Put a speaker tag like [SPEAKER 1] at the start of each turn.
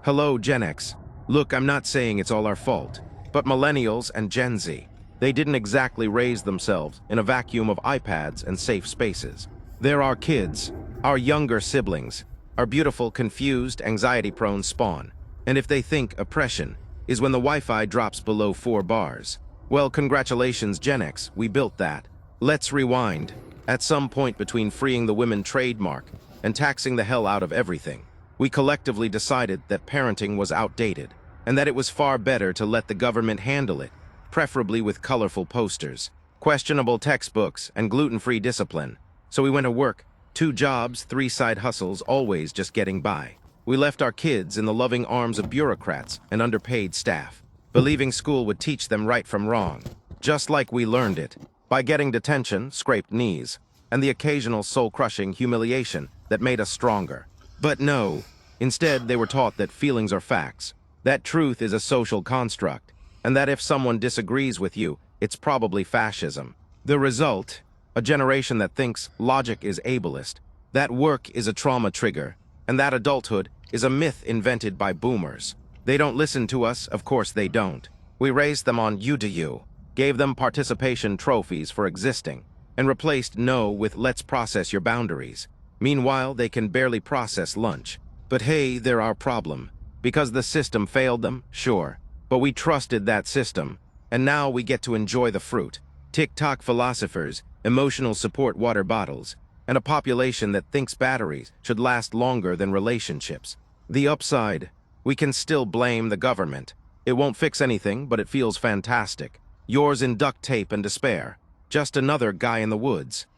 [SPEAKER 1] Hello, Gen X. Look, I'm not saying it's all our fault, but millennials and Gen Z, they didn't exactly raise themselves in a vacuum of iPads and safe spaces. They're our kids, our younger siblings, our beautiful, confused, anxiety-prone spawn. And if they think oppression is when the Wi-Fi drops below 4 bars, well, congratulations, Gen X, we built that. Let's rewind. At some point between freeing the women trademark and taxing the hell out of everything, we collectively decided that parenting was outdated and that it was far better to let the government handle it, preferably with colorful posters, questionable textbooks, and gluten-free discipline. So we went to work, 2 jobs, 3 side hustles, always just getting by. We left our kids in the loving arms of bureaucrats and underpaid staff, believing school would teach them right from wrong, just like we learned it, by getting detention, scraped knees, and the occasional soul-crushing humiliation that made us stronger. But no, instead they were taught that feelings are facts, that truth is a social construct, and that if someone disagrees with you, it's probably fascism. The result? A generation that thinks logic is ableist, that work is a trauma trigger, and that adulthood is a myth invented by boomers. They don't listen to us, of course they don't. We raised them on you do you, gave them participation trophies for existing, and replaced no with let's process your boundaries. Meanwhile, they can barely process lunch. But hey, they're our problem. Because the system failed them, sure. But we trusted that system, and now we get to enjoy the fruit. TikTok philosophers, emotional support water bottles, and a population that thinks batteries should last longer than relationships. The upside, we can still blame the government. It won't fix anything, but it feels fantastic. Yours in duct tape and despair. Just another guy in the woods.